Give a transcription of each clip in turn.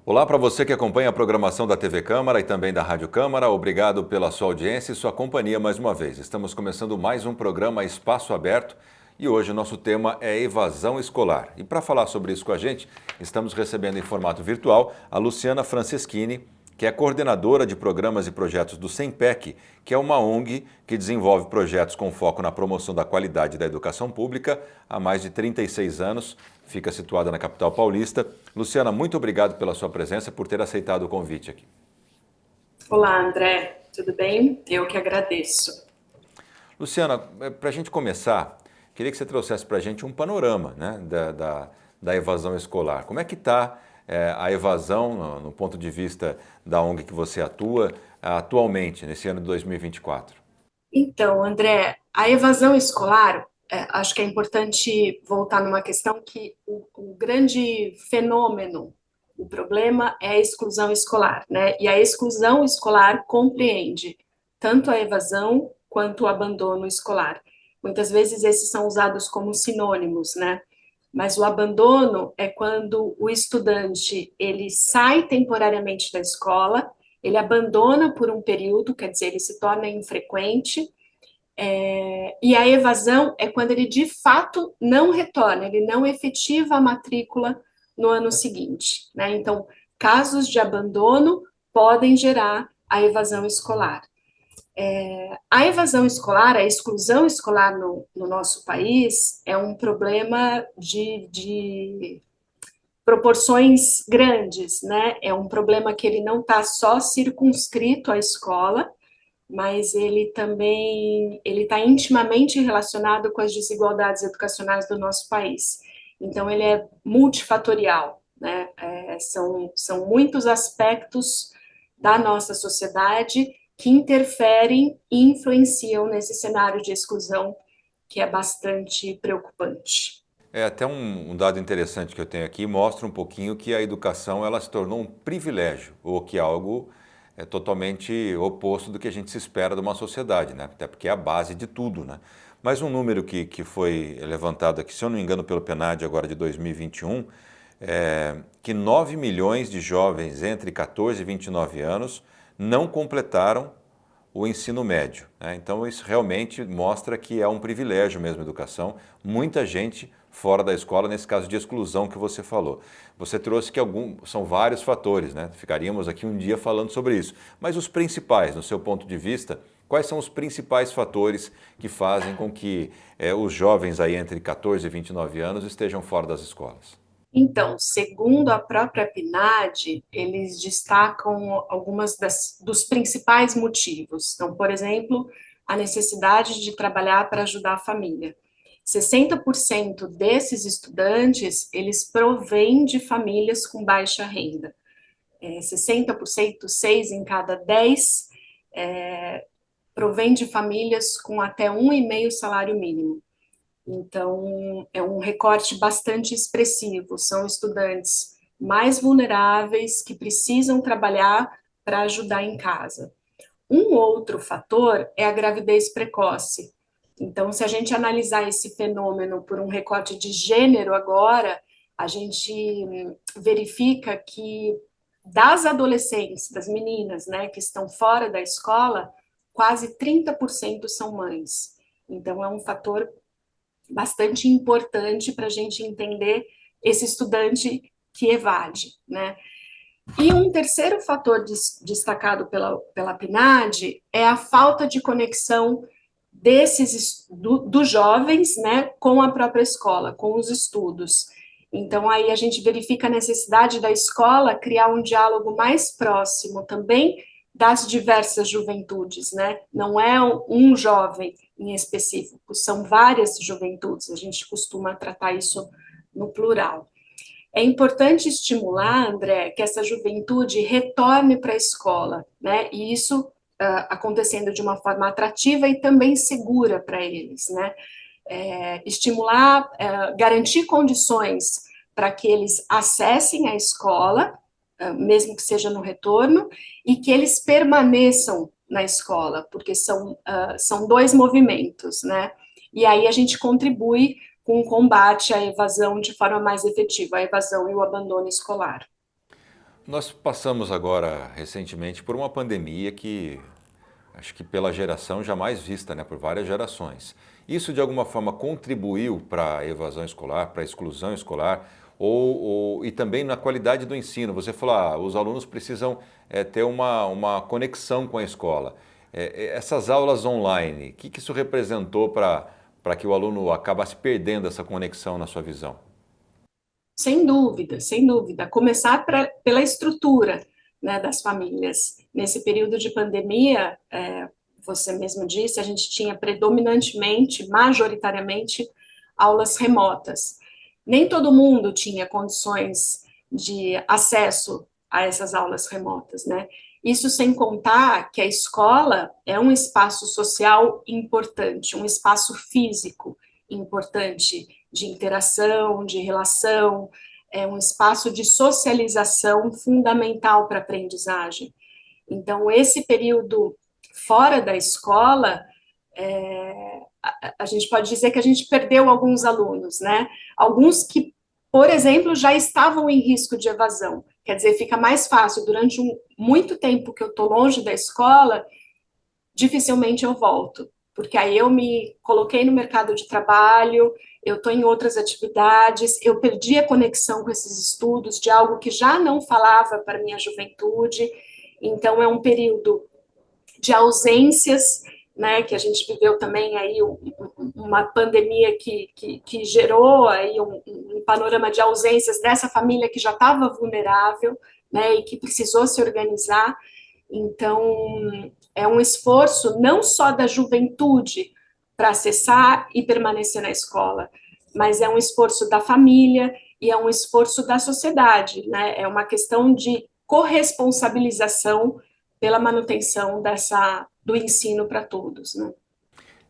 Olá para você que acompanha a programação da TV Câmara e também da Rádio Câmara. Obrigado pela sua audiência e sua companhia mais uma vez. Estamos começando mais um programa Espaço Aberto e hoje o nosso tema é evasão escolar. E para falar sobre isso com a gente, estamos recebendo em formato virtual a Luciana Franceschini, que é coordenadora de programas e projetos do SEMPEC, que é uma ONG que desenvolve projetos com foco na promoção da qualidade da educação pública há mais de 36 anos. Fica situada na capital paulista. Luciana, muito obrigado pela sua presença, por ter aceitado o convite aqui. Olá, André, tudo bem? Eu que agradeço. Luciana, para a gente começar, queria que você trouxesse para a gente um panorama, né, da evasão escolar. Como é que está a evasão no ponto de vista da ONG que você atua atualmente, nesse ano de 2024? Então, André, a evasão escolar, acho que é importante voltar numa questão que o grande fenômeno, o problema é a exclusão escolar, né? E a exclusão escolar compreende tanto a evasão quanto o abandono escolar. Muitas vezes esses são usados como sinônimos, né? Mas o abandono é quando o estudante ele sai temporariamente da escola, ele abandona por um período, quer dizer, ele se torna infrequente, e a evasão é quando ele de fato não retorna, ele não efetiva a matrícula no ano seguinte, né? Então, casos de abandono podem gerar a evasão escolar. A evasão escolar, a exclusão escolar no nosso país é um problema de proporções grandes, né? É um problema que ele não está só circunscrito à escola, mas ele também ele está intimamente relacionado com as desigualdades educacionais do nosso país. Então ele é multifatorial, né? São muitos aspectos da nossa sociedade que interferem e influenciam nesse cenário de exclusão que é bastante preocupante. É até um dado interessante que eu tenho aqui, mostra um pouquinho que a educação ela se tornou um privilégio, ou que é algo totalmente oposto do que a gente se espera de uma sociedade, né? Até porque é a base de tudo, né? Mas um número que foi levantado aqui, se eu não me engano pelo PNAD agora de 2021, é que 9 milhões de jovens entre 14 e 29 anos não completaram o ensino médio, né? Então isso realmente mostra que é um privilégio mesmo a educação. Muita gente fora da escola, nesse caso de exclusão que você falou. Você trouxe que são vários fatores, né? Ficaríamos aqui um dia falando sobre isso. Mas os principais, no seu ponto de vista, quais são os principais fatores que fazem com que os jovens aí entre 14 e 29 anos estejam fora das escolas? Então, segundo a própria PNAD, eles destacam dos principais motivos. Então, por exemplo, a necessidade de trabalhar para ajudar a família. 60% desses estudantes, eles provêm de famílias com baixa renda. 60%, 6 em cada 10, provém de famílias com até 1,5 salário mínimo. Então, é um recorte bastante expressivo. São estudantes mais vulneráveis que precisam trabalhar para ajudar em casa. Um outro fator é a gravidez precoce. Então, se a gente analisar esse fenômeno por um recorte de gênero agora, a gente verifica que das adolescentes, das meninas, né, que estão fora da escola, quase 30% são mães. Então, é um fator bastante importante para a gente entender esse estudante que evade, né? E um terceiro fator destacado pela PNAD é a falta de conexão dos jovens, né, com a própria escola, com os estudos. Então, aí a gente verifica a necessidade da escola criar um diálogo mais próximo também das diversas juventudes, né? Não é um jovem em específico, são várias juventudes, a gente costuma tratar isso no plural. É importante estimular, André, que essa juventude retorne para a escola, né? E isso acontecendo de uma forma atrativa e também segura para eles, né? Estimular, garantir condições para que eles acessem a escola, mesmo que seja no retorno, e que eles permaneçam na escola, porque são dois movimentos, né? E aí a gente contribui com o combate à evasão de forma mais efetiva, a evasão e o abandono escolar. Nós passamos agora, recentemente, por uma pandemia que acho que pela geração jamais vista, né, por várias gerações. Isso de alguma forma contribuiu para a evasão escolar, para a exclusão escolar, e também na qualidade do ensino. Você falou, os alunos precisam ter uma conexão com a escola. Essas aulas online, o que isso representou para que o aluno acabasse perdendo essa conexão na sua visão? Sem dúvida, sem dúvida. Começar pela estrutura, né, das famílias. Nesse período de pandemia, você mesmo disse, a gente tinha predominantemente, majoritariamente, aulas remotas. Nem todo mundo tinha condições de acesso a essas aulas remotas, né? Isso sem contar que a escola é um espaço social importante, um espaço físico importante de interação, de relação, é um espaço de socialização fundamental para a aprendizagem. Então, esse período fora da escola, a gente pode dizer que a gente perdeu alguns alunos, né? Alguns que, por exemplo, já estavam em risco de evasão. Quer dizer, fica mais fácil, durante muito tempo que eu estou longe da escola, dificilmente eu volto, porque aí eu me coloquei no mercado de trabalho, eu estou em outras atividades, eu perdi a conexão com esses estudos de algo que já não falava para minha juventude, então é um período de ausências, né, que a gente viveu também aí uma pandemia que gerou aí um panorama de ausências dessa família que já estava vulnerável, né, e que precisou se organizar. Então, é um esforço não só da juventude para acessar e permanecer na escola, mas é um esforço da família e é um esforço da sociedade, né? É uma questão de corresponsabilização pela manutenção do ensino para todos, né?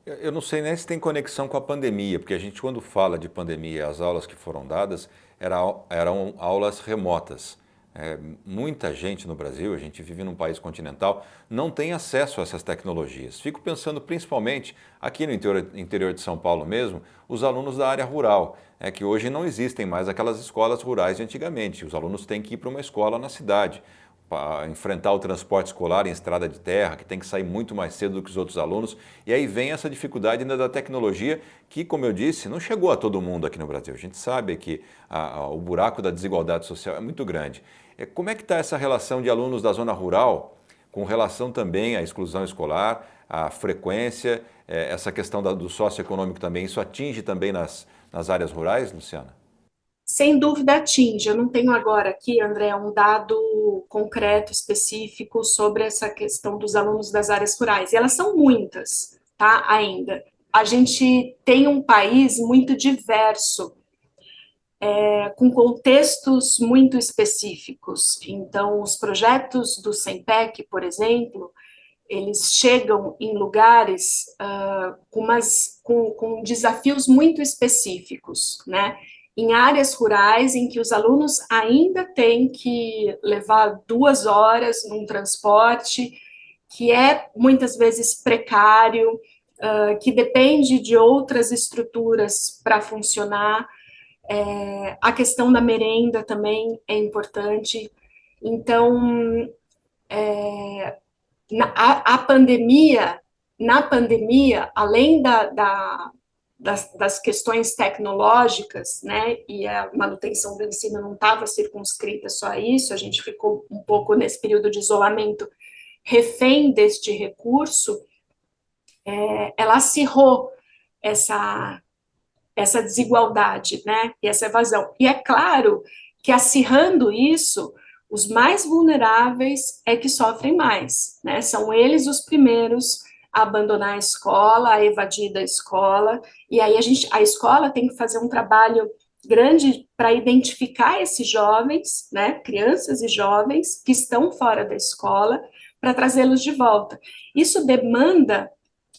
Eu não sei nem se tem conexão com a pandemia, porque a gente, quando fala de pandemia, as aulas que foram dadas eram aulas remotas. Muita gente no Brasil, a gente vive num país continental, não tem acesso a essas tecnologias. Fico pensando principalmente aqui no interior de São Paulo mesmo, os alunos da área rural, que hoje não existem mais aquelas escolas rurais de antigamente. Os alunos têm que ir para uma escola na cidade, para enfrentar o transporte escolar em estrada de terra, que tem que sair muito mais cedo do que os outros alunos. E aí vem essa dificuldade ainda da tecnologia, que, como eu disse, não chegou a todo mundo aqui no Brasil. A gente sabe que o buraco da desigualdade social é muito grande. Como é que está essa relação de alunos da zona rural, com relação também à exclusão escolar, à frequência, essa questão do socioeconômico também, isso atinge também nas áreas rurais, Luciana? Sem dúvida atinge. Eu não tenho agora aqui, André, um dado concreto, específico sobre essa questão dos alunos das áreas rurais. E elas são muitas, tá? Ainda. A gente tem um país muito diverso, com contextos muito específicos. Então, os projetos do SEMPEC, por exemplo, eles chegam em lugares com desafios muito específicos, né? Em áreas rurais em que os alunos ainda têm que levar 2 horas num transporte que é muitas vezes precário, que depende de outras estruturas para funcionar. A questão da merenda também é importante. Então, a pandemia, na pandemia, além das questões tecnológicas, né, e a manutenção do ensino não estava circunscrita só a isso, a gente ficou um pouco nesse período de isolamento refém deste recurso, ela acirrou essa, essa desigualdade, né, e essa evasão. E é claro que acirrando isso, os mais vulneráveis é que sofrem mais, né? São eles os primeiros a abandonar a escola, a evadir da escola, e aí a escola tem que fazer um trabalho grande para identificar esses jovens, né, crianças e jovens que estão fora da escola, para trazê-los de volta. Isso demanda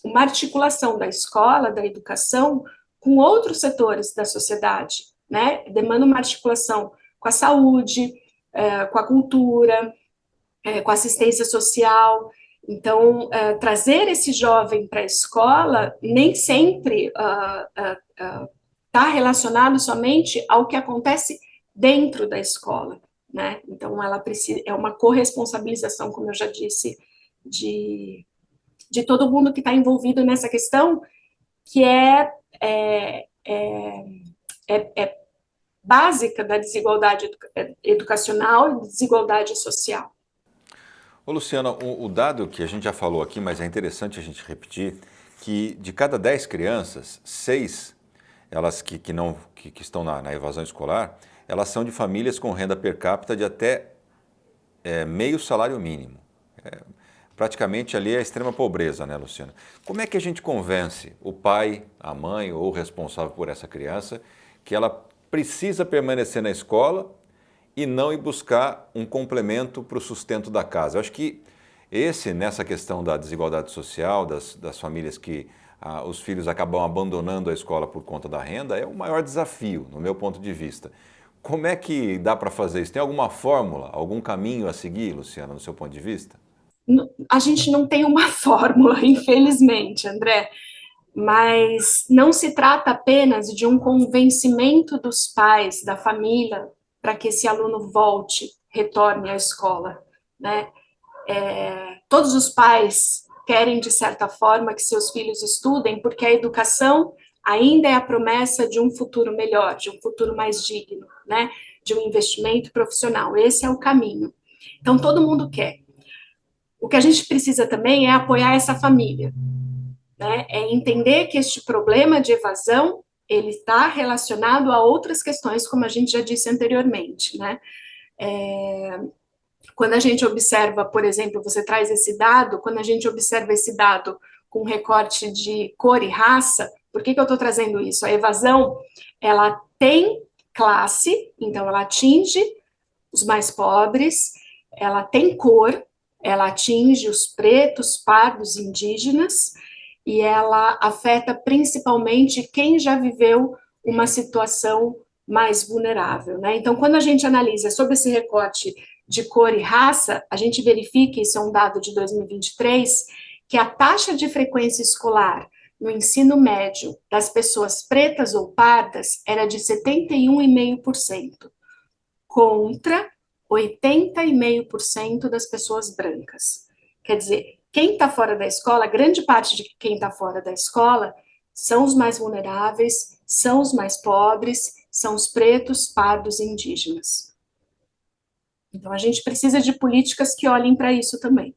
uma articulação da escola, da educação, com outros setores da sociedade, né? Demanda uma articulação com a saúde, com a cultura, com a assistência social. Então, trazer esse jovem para a escola nem sempre está relacionado somente ao que acontece dentro da escola. né? Então, ela precisa, é uma corresponsabilização, como eu já disse, de, de todo mundo que está envolvido nessa questão, que é, é, é básica da desigualdade educacional e desigualdade social. Ô Luciana, o dado que a gente já falou aqui, mas é interessante a gente repetir, que de cada 10 crianças, 6, elas que estão na evasão escolar, elas são de famílias com renda per capita de até meio salário mínimo. Praticamente ali é a extrema pobreza, né, Luciana? Como é que a gente convence o pai, a mãe ou o responsável por essa criança que ela precisa permanecer na escola e não ir buscar um complemento para o sustento da casa? Eu acho que nessa questão da desigualdade social, das famílias que os filhos acabam abandonando a escola por conta da renda, é o maior desafio, no meu ponto de vista. Como é que dá para fazer isso? Tem alguma fórmula, algum caminho a seguir, Luciana, no seu ponto de vista? A gente não tem uma fórmula, infelizmente, André, mas não se trata apenas de um convencimento dos pais, da família, para que esse aluno volte, retorne à escola, né? Todos os pais querem, de certa forma, que seus filhos estudem, porque a educação ainda é a promessa de um futuro melhor, de um futuro mais digno, né? De um investimento profissional. Esse é o caminho. Então, todo mundo quer. O que a gente precisa também é apoiar essa família, né? É entender que este problema de evasão ele está relacionado a outras questões, como a gente já disse anteriormente, né? Quando a gente observa, por exemplo, você traz esse dado, quando a gente observa esse dado com recorte de cor e raça, por que eu estou trazendo isso? A evasão, ela tem classe, então ela atinge os mais pobres, ela tem cor, ela atinge os pretos, pardos, indígenas, e ela afeta principalmente quem já viveu uma situação mais vulnerável, né? Então, quando a gente analisa sobre esse recorte de cor e raça, a gente verifica, isso é um dado de 2023, que a taxa de frequência escolar no ensino médio das pessoas pretas ou pardas era de 71,5%, contra 80,5% das pessoas brancas. Quer dizer, quem está fora da escola, grande parte de quem está fora da escola, são os mais vulneráveis, são os mais pobres, são os pretos, pardos e indígenas. Então, a gente precisa de políticas que olhem para isso também.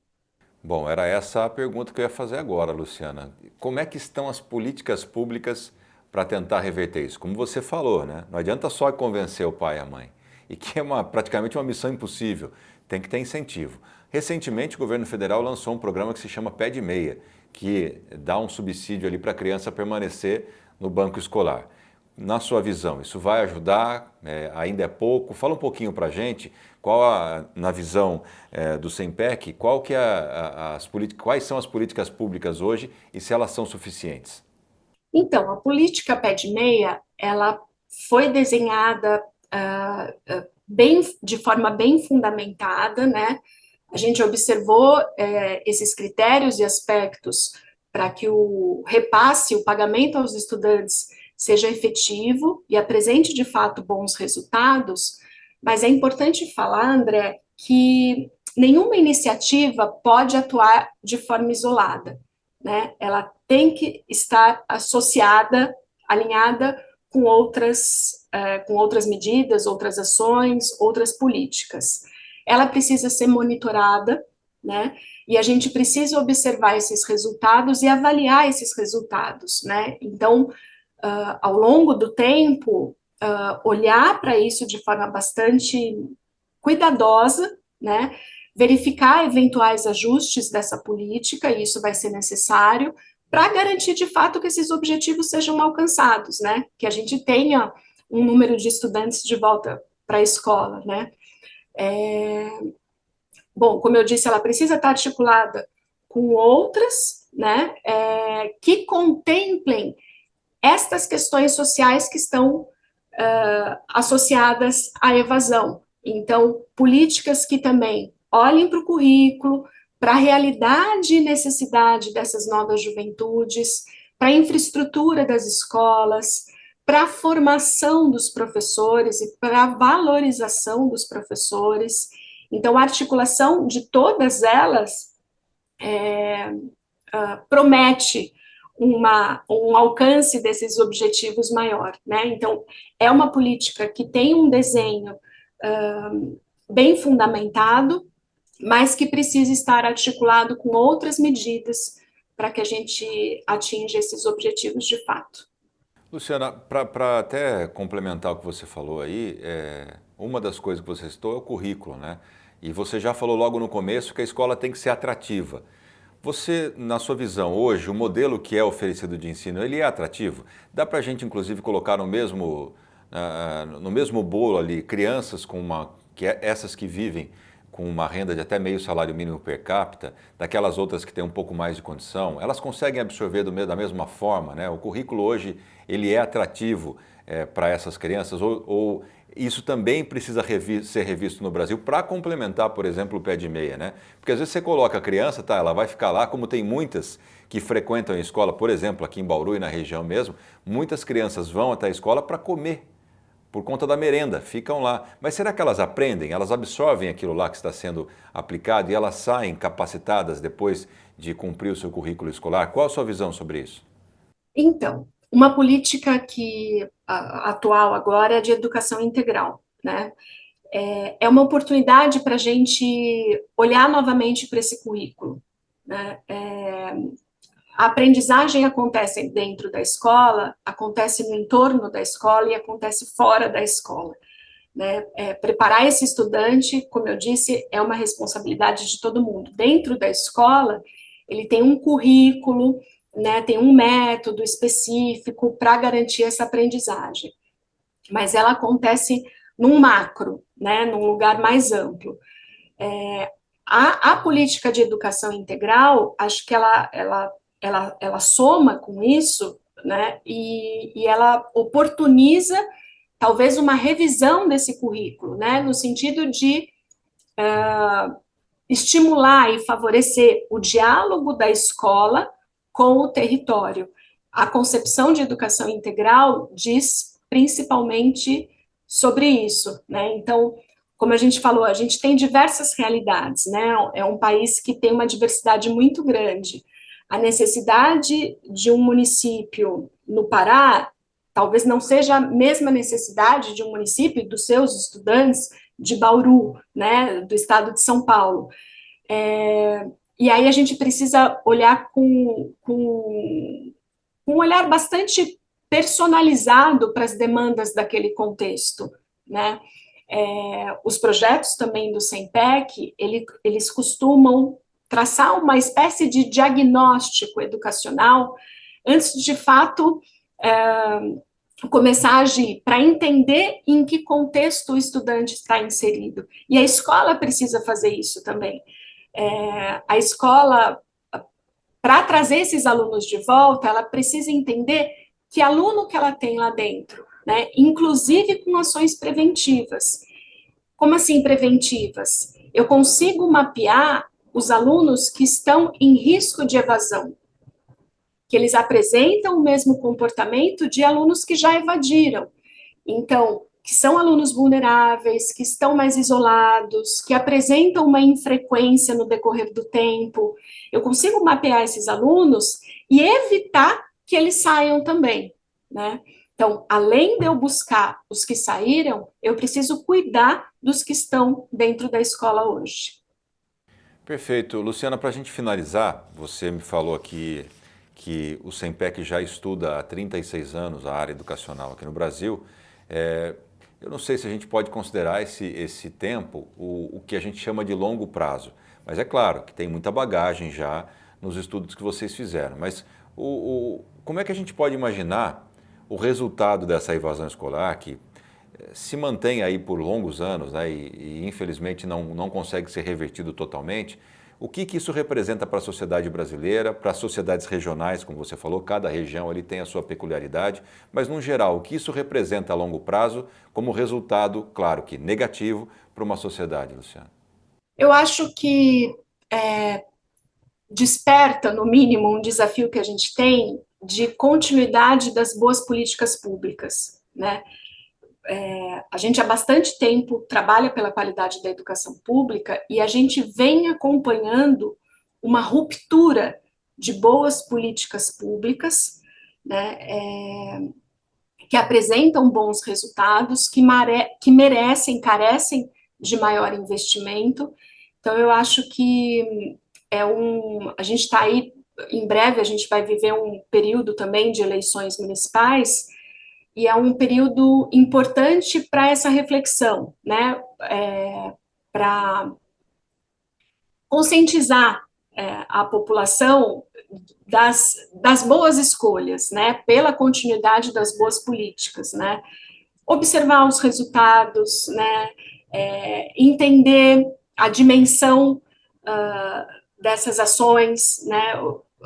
Bom, era essa a pergunta que eu ia fazer agora, Luciana. Como é que estão as políticas públicas para tentar reverter isso? Como você falou, né? Não adianta só convencer o pai e a mãe, e que é praticamente uma missão impossível, tem que ter incentivo. Recentemente, o governo federal lançou um programa que se chama Pé de Meia, que dá um subsídio ali para a criança permanecer no banco escolar. Na sua visão, isso vai ajudar? Ainda é pouco? Fala um pouquinho para a gente, na visão do SEMPEC, quais são as políticas públicas hoje e se elas são suficientes? Então, a política pé de meia, ela foi desenhada de forma bem fundamentada, né? A gente observou esses critérios e aspectos para que o repasse, o pagamento aos estudantes seja efetivo e apresente de fato bons resultados, mas é importante falar, André, que nenhuma iniciativa pode atuar de forma isolada, né? Ela tem que estar associada, alinhada com outras medidas, outras ações, outras políticas. Ela precisa ser monitorada, né? E a gente precisa observar esses resultados e avaliar esses resultados, né? Então, ao longo do tempo, olhar para isso de forma bastante cuidadosa, né? Verificar eventuais ajustes dessa política, e isso vai ser necessário, para garantir de fato que esses objetivos sejam alcançados, né? Que a gente tenha um número de estudantes de volta para a escola, né? Bom, como eu disse, ela precisa estar articulada com outras, né? Que contemplem estas questões sociais que estão associadas à evasão. Então, políticas que também olhem para o currículo, para a realidade e necessidade dessas novas juventudes, para a infraestrutura das escolas, para a formação dos professores e para a valorização dos professores. Então, a articulação de todas elas promete um alcance desses objetivos maior, né? Então, é uma política que tem um desenho bem fundamentado, mas que precisa estar articulado com outras medidas para que a gente atinja esses objetivos de fato. Luciana, para até complementar o que você falou aí, uma das coisas que você citou é o currículo, né? E você já falou logo no começo que a escola tem que ser atrativa. Você, na sua visão, hoje, o modelo que é oferecido de ensino, ele é atrativo? Dá para a gente, inclusive, colocar no mesmo bolo ali crianças essas que vivem com uma renda de até meio salário mínimo per capita, daquelas outras que têm um pouco mais de condição, elas conseguem absorver da mesma forma, né? O currículo hoje, ele é atrativo para essas crianças ou isso também precisa ser revisto no Brasil para complementar, por exemplo, o pé de meia, né? Porque às vezes você coloca a criança, tá, ela vai ficar lá, como tem muitas que frequentam a escola, por exemplo, aqui em Bauru e na região mesmo, muitas crianças vão até a escola para comer, por conta da merenda, ficam lá. Mas será que elas aprendem? Elas absorvem aquilo lá que está sendo aplicado e elas saem capacitadas depois de cumprir o seu currículo escolar? Qual a sua visão sobre isso? Então, uma política atual agora é de educação integral, né? É uma oportunidade para a gente olhar novamente para esse currículo, né? A aprendizagem acontece dentro da escola, acontece no entorno da escola e acontece fora da escola, né? Preparar esse estudante, como eu disse, é uma responsabilidade de todo mundo. Dentro da escola, ele tem um currículo, né, tem um método específico para garantir essa aprendizagem, mas ela acontece num macro, né, num lugar mais amplo. A política de educação integral, acho que ela soma com isso, né, e ela oportuniza talvez uma revisão desse currículo, né, no sentido de estimular e favorecer o diálogo da escola com o território. A concepção de educação integral diz principalmente sobre isso, né? Então, como a gente falou, a gente tem diversas realidades, né? É um país que tem uma diversidade muito grande. A necessidade de um município no Pará talvez não seja a mesma necessidade de um município dos seus estudantes de Bauru, né, do estado de São Paulo. E aí a gente precisa olhar com um olhar bastante personalizado para as demandas daquele contexto, né? Os projetos também do SEMPEC, eles costumam traçar uma espécie de diagnóstico educacional antes de fato começar a agir, para entender em que contexto o estudante está inserido. E a escola precisa fazer isso também. A escola, para trazer esses alunos de volta, ela precisa entender que aluno que ela tem lá dentro, né? Inclusive com ações preventivas. Como assim preventivas? Eu consigo mapear os alunos que estão em risco de evasão, que eles apresentam o mesmo comportamento de alunos que já evadiram. Então, que são alunos vulneráveis, que estão mais isolados, que apresentam uma infrequência no decorrer do tempo. Eu consigo mapear esses alunos e evitar que eles saiam também, né? Então, além de eu buscar os que saíram, eu preciso cuidar dos que estão dentro da escola hoje. Perfeito. Luciana, para a gente finalizar, você me falou aqui que o SEMPEC já estuda há 36 anos a área educacional aqui no Brasil. Eu não sei se a gente pode considerar esse tempo o que a gente chama de longo prazo, mas é claro que tem muita bagagem já nos estudos que vocês fizeram. Mas como é que a gente pode imaginar o resultado dessa evasão escolar que se mantém aí por longos anos, né, e infelizmente não consegue ser revertido totalmente? O que isso representa para a sociedade brasileira, para as sociedades regionais, como você falou, cada região ali tem a sua peculiaridade, mas no geral, o que isso representa a longo prazo como resultado, claro que negativo, para uma sociedade, Luciana? Eu acho que desperta, no mínimo, um desafio que a gente tem de continuidade das boas políticas públicas, né? A gente há bastante tempo trabalha pela qualidade da educação pública e a gente vem acompanhando uma ruptura de boas políticas públicas, né, que apresentam bons resultados, que merecem, carecem de maior investimento. Então, eu acho que a gente está aí, em breve, a gente vai viver um período também de eleições municipais, e é um período importante para essa reflexão, né? Para conscientizar a população das boas escolhas, né? Pela continuidade das boas políticas, né? Observar os resultados, né? Entender a dimensão dessas ações, né?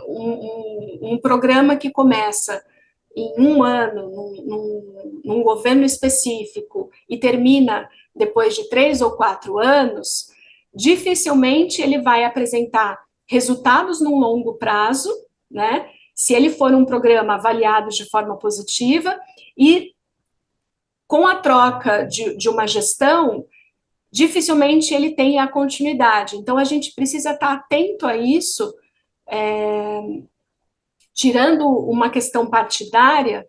Um programa que começa em um ano, num governo específico, e termina depois de 3 ou 4 anos, dificilmente ele vai apresentar resultados num longo prazo, né? Se ele for um programa avaliado de forma positiva e com a troca de uma gestão, dificilmente ele tem a continuidade. Então, a gente precisa estar atento a isso, tirando uma questão partidária,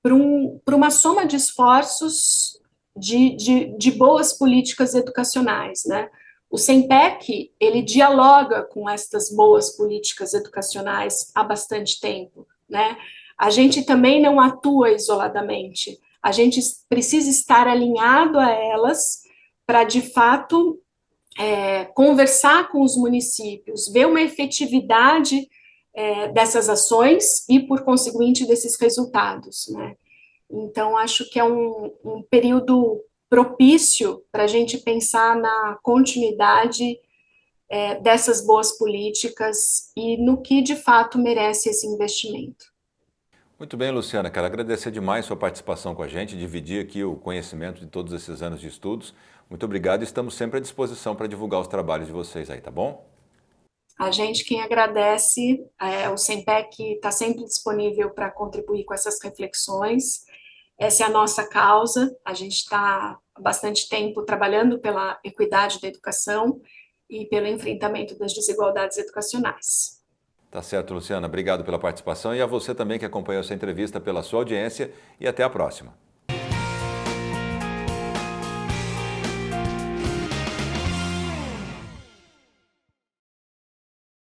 para uma soma de esforços de boas políticas educacionais, né? O SEMPEC, ele dialoga com estas boas políticas educacionais há bastante tempo, né? A gente também não atua isoladamente, a gente precisa estar alinhado a elas para, de fato, conversar com os municípios, ver uma efetividade dessas ações e, por conseguinte, desses resultados, né? Então, acho que é um período propício para a gente pensar na continuidade dessas boas políticas e no que, de fato, merece esse investimento. Muito bem, Luciana, quero agradecer demais sua participação com a gente, dividir aqui o conhecimento de todos esses anos de estudos. Muito obrigado e estamos sempre à disposição para divulgar os trabalhos de vocês aí, tá bom? A gente quem agradece, o SEMPEC está sempre disponível para contribuir com essas reflexões. Essa é a nossa causa, a gente está há bastante tempo trabalhando pela equidade da educação e pelo enfrentamento das desigualdades educacionais. Tá certo, Luciana. Obrigado pela participação e a você também que acompanhou essa entrevista, pela sua audiência e até a próxima.